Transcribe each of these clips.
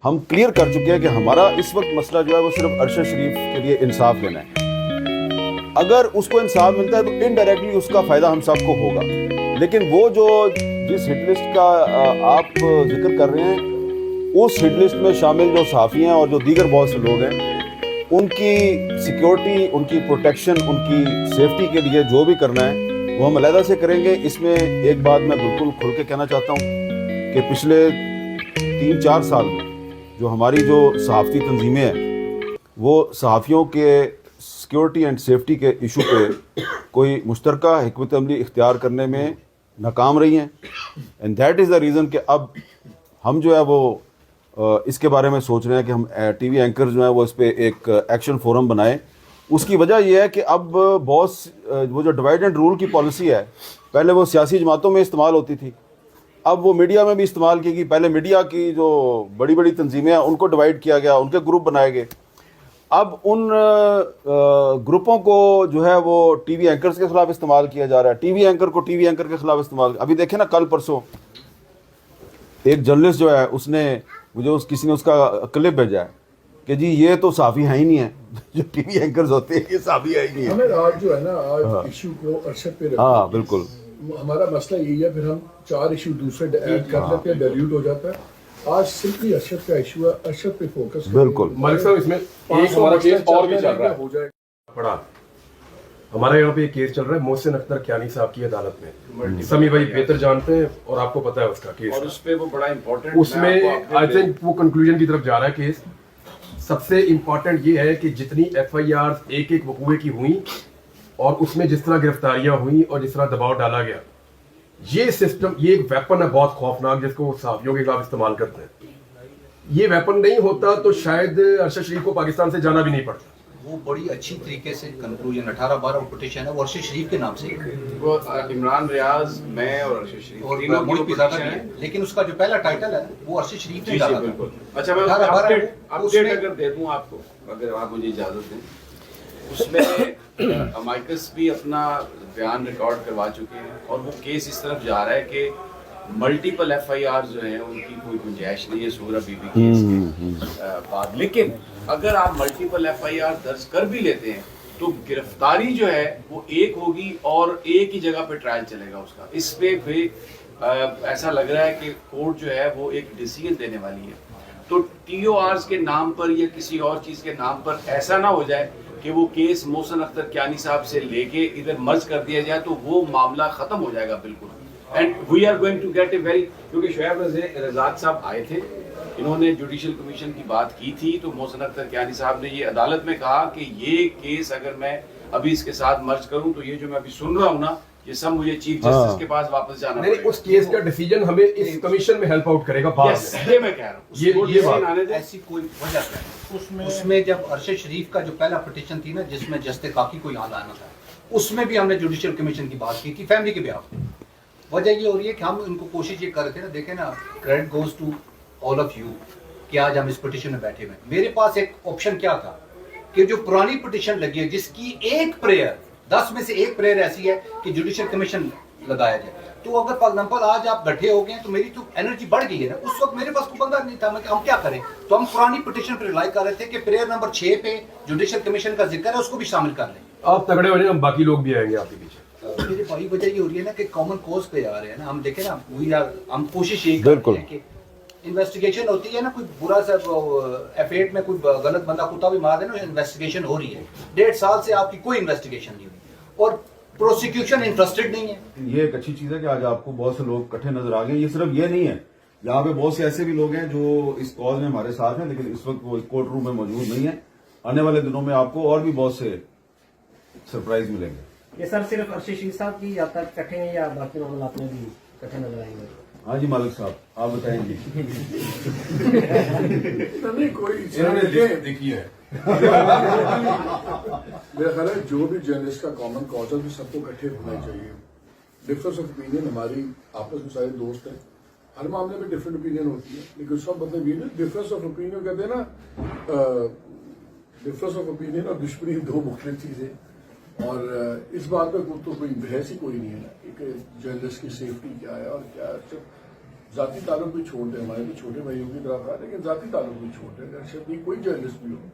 ہم کلیئر کر چکے ہیں کہ ہمارا اس وقت مسئلہ جو ہے وہ صرف ارشد شریف کے لیے انصاف لینا ہے. اگر اس کو انصاف ملتا ہے تو انڈائریکٹلی اس کا فائدہ ہم سب کو ہوگا. لیکن وہ جو جس ہٹ لسٹ کا آپ ذکر کر رہے ہیں اس ہٹ لسٹ میں شامل جو صحافی ہیں اور جو دیگر بہت سے لوگ ہیں ان کی سیکیورٹی, ان کی پروٹیکشن, ان کی سیفٹی کے لیے جو بھی کرنا ہے وہ ہم علیحدہ سے کریں گے. اس میں ایک بات میں بالکل کھل کے کہنا چاہتا ہوں کہ پچھلے 3-4 سال میں جو ہماری جو صحافتی تنظیمیں ہیں وہ صحافیوں کے سیکیورٹی اینڈ سیفٹی کے ایشو پہ کوئی مشترکہ حکمت عملی اختیار کرنے میں ناکام رہی ہیں. And that is the reason کہ اب ہم جو ہے وہ اس کے بارے میں سوچ رہے ہیں کہ ہم ٹی وی اینکر جو ہیں وہ اس پہ ایک ایکشن فورم بنائیں. اس کی وجہ یہ ہے کہ اب وہ جو ڈیوائڈ اینڈ رول کی پالیسی ہے پہلے وہ سیاسی جماعتوں میں استعمال ہوتی تھی, اب وہ میڈیا میں بھی استعمال کی گئی. پہلے میڈیا کی جو بڑی بڑی تنظیمیں ہیں ان کو ڈیوائڈ کیا گیا, ان کے گروپ بنائے گئے. اب ان گروپوں کو جو ہے وہ ٹی وی اینکرز کے خلاف استعمال کیا جا رہا ہے, ٹی وی اینکر کو ٹی وی اینکر کے خلاف استعمال. ابھی دیکھیں نا کل پرسوں ایک جرنلسٹ جو ہے اس نے مجھے کسی نے اس کا کلپ بھیجا ہے کہ جی یہ تو صحافی ہیں ہی نہیں ہیں, جو ٹی وی اینکرز ہوتے ہیں یہ صحافی ہے ہی نہیں ہے. ہمیں آج جو ہے نا آج ایشو کو ارشد پہ رکھتے ہاں بالکل, ہمارا مسئلہ یہی ہے, پھر ہم 4 ایشو دوسرے ایڈ کر لیتے ہیں, ڈیلیوٹ ہو جاتا ہے. آج سمپلی ارشد کا ایشو ہے, ارشد پہ فوکس بالکل. ملک صاحب اس میں ایک ہمارا کیس اور بھی چل رہا ہے بڑا, ہمارے یہاں پہ ایک کیس چل رہا ہے محسن اختر کیانی صاحب کی عدالت میں. سمی بھائی بہتر جانتے ہیں اور آپ کو پتا ہے اس کا کیس, اور اس پہ وہ بڑا امپورٹنٹ, اس میں آئی تھنک وہ کنکلوژن کی طرف جا رہا ہے کیس. سب سے امپورٹنٹ یہ ہے کہ جتنی ایف آئی آر ایک وقوعے کی ہوئیں اور اس میں جس طرح گرفتاریاں ہوئیں اور جس طرح دباؤ ڈالا گیا, یہ سسٹم, یہ ایک ویپن ہے بہت خوفناک جس کو صحافیوں کے خلاف استعمال کرتے ہیں. یہ ویپن نہیں ہوتا تو شاید ارشد شریف کو پاکستان سے جانا بھی نہیں پڑتا. وہ بڑی اچھی طریقے سے کنکلوژن 18-12 پٹیشن ہے وہ ارشد شریف کے نام سے ہے, وہ عمران ریاض, میں اور ارشد شریف اور تینوں ملک کی کی زیادہ پوزیشن بھی ہے. ہے, لیکن اس کا جو پہلا ٹائٹل ہے وہ ارشد شریف نے جی ڈالا بالکل. تھا. اچھا میں 18-12 اپڈیٹ اگر دے دوں آپ کو, اگر آپ مجھے اجازت دیں. اس میں امائکس بھی اپنا بیان ریکارڈ کروا چکے ہیں اور وہ کیس اس طرف جا رہا ہے کہ ملٹیپل ایف آئی آر جو ہیں ان کی کوئی گنجائش نہیں ہے سورہ بی بی کیس کے بعد. لیکن اگر آپ ملٹیپل ایف آئی آر درج کر بھی لیتے ہیں تو گرفتاری جو ہے وہ ایک ہوگی اور ایک ہی جگہ پہ ٹرائل چلے گا اس کا. اس پہ بھی ایسا لگ رہا ہے کہ کورٹ جو ہے وہ ایک ڈیسیژن دینے والی ہے. تو ٹی او آرز کے نام پر یا کسی اور چیز کے نام پر ایسا نہ ہو جائے کہ وہ کیس محسن اختر کیانی صاحب سے لے کے ادھر مرج کر دیا جائے تو وہ معاملہ ختم ہو جائے گا بالکل. And we are going to get a very, کیونکہ شعیب رزاق صاحب آئے تھے, انہوں نے جوڈیشل کمیشن کی بات کی تھی, تو محسن اختر کیانی صاحب نے یہ عدالت میں کہا کہ یہ کیس اگر میں ابھی اس کے ساتھ مرج کروں تو یہ جو میں ابھی سن رہا ہوں نا یہ سب مجھے چیف جسٹس کے پاس واپس جانا نہیں, اس کیس کا ڈیسیجن ہمیں اس کمیشن میں ہیلپ آؤٹ کرے گا بعد میں. یہ میں کہہ رہا ہوں یہ بات ایسی کوئی وجہ ہے اس میں جب ارشد شریف کا جو پہلا پٹیشن تھی نا جس میں جستے کاکی کو یہاں لانا تھا, اس میں بھی ہم نے جوڈیشل کمیشن کی بات کی تھی فیملی کے بیاف. وجہ یہ ہو رہی ہے کہ ہم ان کو کوشش یہ کر رہے تھے نا, دیکھیں نا credit goes to all of you کہ آج ہم اس پٹیشن میں بیٹھے ہوئے. میرے پاس ایک آپشن کیا تھا کہ جو پرانی پٹیشن لگی ہے جس کی ایک پریئر 10 میں سے ایک پریئر ایسی ہے کہ جوڈیشل کمیشن لگایا جائے, تو اگر فار ایگزامپل آج آپ گٹھے ہو گئے تو میری تو انرجی بڑھ گئی ہے نا. اس وقت میرے پاس کوئی بندہ نہیں تھا, میں ہم کیا کریں, تو ہم پرانی پٹیشن پہ ریلائی کر رہے تھے کہ پریئر نمبر 6 پہ جوڈیشل کمیشن کا ذکر ہے اس کو بھی شامل کر لیں. آپ تگڑے ہو جائیں, ہم باقی لوگ بھی آئیں گے آپ کے پیچھے. میری بڑی وجہ یہ ہو رہی ہے نا کہ کامن کوز پہ آ رہے ہیں نا, ہم دیکھیں نا ہم کوشش یہی کرتے ہیں کہ انویسٹیگیشن ہوتی ہے نا, کوئی برا سا ایف8 میں کوئی غلط بندہ کتا بھی مار دے نا, انویسٹیگیشن ہو رہی ہے. 1.5 سال سے آپ کی کوئی انویسٹیگیشن نہیں ہوئی اور پروسیکیوشن انٹرسٹڈ نہیں ہے. یہ ایک اچھی چیز ہے کہ آج آپ کو بہت سے لوگ اکٹھے نظر آ گئے. یہ صرف یہ نہیں ہے, یہاں پہ بہت سے ایسے بھی لوگ ہیں جو اس کاز میں ہمارے ساتھ ہیں لیکن اس وقت وہ کورٹ روم میں موجود نہیں ہیں. آنے والے دنوں میں آپ کو اور بھی بہت سے سرپرائز ملیں گے. یہ سر صرف ارشد شریف صاحب کی یا تک کٹھے ہیں یا باقی معاملات میں بھی کٹھے نظر آئیں گے؟ ہاں جی مالک صاحب آپ بتائیں گے. دیکھی ہے میرا خیال ہے جو بھی جرنلسٹ کا کامن کاز ہے سب کو اکٹھے ہونا چاہیے. ڈفرینس آف اوپینین ہماری آپس میں سارے دوست ہیں, ہر معاملے میں ڈفرینٹ اوپینین ہوتی ہے, لیکن اس کا مطلب یہ نہیں ڈفرینس آف اوپینین کہتے ہیں نا, ڈفرینس آف اوپینین اور دشمنی 2 مختلف چیزیں. اور اس بات پہ تو کوئی بحث ہی کوئی نہیں ہے نا کہ جرنلسٹ کی سیفٹی کیا ہے اور کیا ہے. ذاتی تعلق بھی چھوڑ دیں, ہمارے تو چھوٹے بھائیوں کی طرح تھا, لیکن ذاتی تعلق بھی چھوڑ دیں. ارشد بھی کوئی جرنلسٹ بھی ہو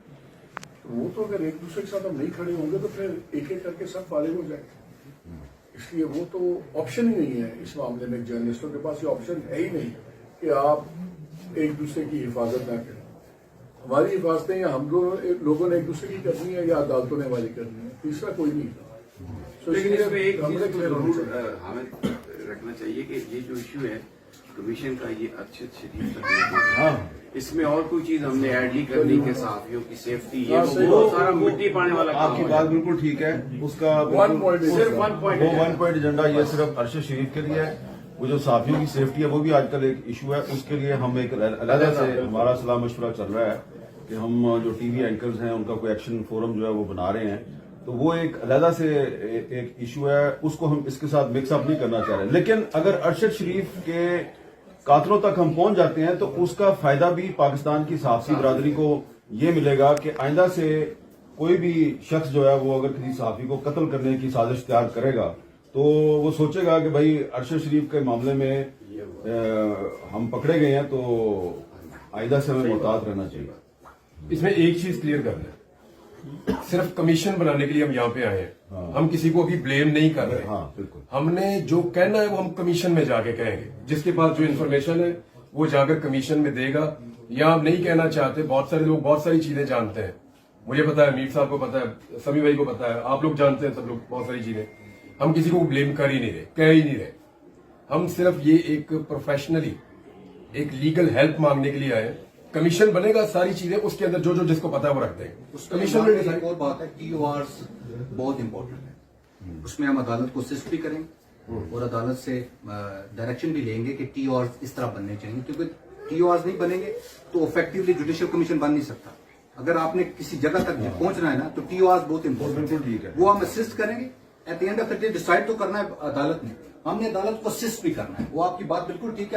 تو وہ تو اگر ایک دوسرے کے ساتھ ہم نہیں کھڑے ہوں گے تو پھر ایک ایک کر کے سب فارغ ہو جائیں گے. اس لیے وہ تو آپشن ہی نہیں ہے اس معاملے میں. جرنلسٹوں کے پاس یہ آپشن ہے ہی نہیں کہ آپ ایک دوسرے کی حفاظت نہ کریں. ہماری حفاظتیں یا ہم لوگوں نے ایک دوسرے کی کرنی ہے یا عدالتوں نے ہماری کرنی ہے, تیسرا کوئی نہیں تھا. لیکن اس میں ایک چیز تو ضرور ہمیں رکھنا چاہیے کہ یہ جو ایشو ہے کمیشن کا, یہ ارشد شریف کا, اس میں اور کوئی چیز ہم نے ایڈ نہیں کرنی کہ صحافیوں کی سیفٹی, یہ وہ سارا مٹی پانے والا آپ کی بات بالکل ٹھیک ہے. اس کا صرف 1 پوائنٹ وہ 1 پوائنٹ ایجنڈا یہ صرف ارشد شریف کے لیے ہے. وہ جو صحافیوں کی سیفٹی ہے وہ بھی آج کل ایک ایشو ہے. اس کے لیے ہم ایک علیحدہ سے ہمارا صلاح مشورہ چل رہا ہے کہ ہم جو ٹی وی اینکرز ہیں ان کا کوئی ایکشن فورم جو ہے وہ بنا رہے ہیں. تو وہ ایک علیحدہ سے ایک ایشو ہے, اس کو ہم اس کے ساتھ مکس اپ نہیں کرنا چاہ رہے. لیکن اگر ارشد شریف کے قاتلوں تک ہم پہنچ جاتے ہیں تو اس کا فائدہ بھی پاکستان کی صحافی برادری کو یہ ملے گا کہ آئندہ سے کوئی بھی شخص جو ہے وہ اگر کسی صحافی کو قتل کرنے کی سازش تیار کرے گا تو وہ سوچے گا کہ بھائی ارشد شریف کے معاملے میں ہم پکڑے گئے ہیں تو آئندہ سے ہمیں محتاط رہنا چاہیے. اس میں ایک چیز کلیئر کر دیں, صرف کمیشن بنانے کے لیے ہم یہاں پہ آئے ہیں, ہم کسی کو ابھی بلیم نہیں کر رہے. ہاں بالکل, ہم نے جو کہنا ہے وہ ہم کمیشن میں جا کے کہیں گے. جس کے پاس جو انفارمیشن ہے وہ جا کر کمیشن میں دے گا, یا ہم نہیں کہنا چاہتے. بہت سارے لوگ بہت ساری چیزیں جانتے ہیں, مجھے پتا ہے, میر صاحب کو پتا ہے, سمی بھائی کو پتا ہے, آپ لوگ جانتے ہیں سب لوگ بہت ساری چیزیں. ہم کسی کو بلیم کر ہی نہیں رہے, کہہ ہی نہیں رہے. ہم صرف یہ ایک پروفیشنلی ایک لیگل ہیلپ مانگنے کے لیے آئے. کمیشن بنے گا, ساری چیزیں اس کے اندر جو جو جس کو پتا ہے وہ رکھ دیں گے. کمیشن میں ایک اور بات ہے, ٹی او آرز بہت امپورٹنٹ ہے. اس میں ہم عدالت کو اسسٹ بھی کریں گے اور عدالت سے ڈائریکشن بھی لیں گے کہ ٹی او آرز اس طرح بننے چاہیے, کیونکہ ٹی او آرز نہیں بنیں گے تو افیکٹولی جوڈیشل کمیشن بن نہیں سکتا. اگر آپ نے کسی جگہ تک پہنچنا ہے نا تو ٹی او آرز بہت امپورٹنٹ ہے. وہ ہم اسسٹ کریں گے. At the end of the day decide تو کرنا ہے عدالت نے, ہم نے عدالت کو اسسٹ بھی کرنا ہے. وہ آپ کی بات بالکل ٹھیک ہے.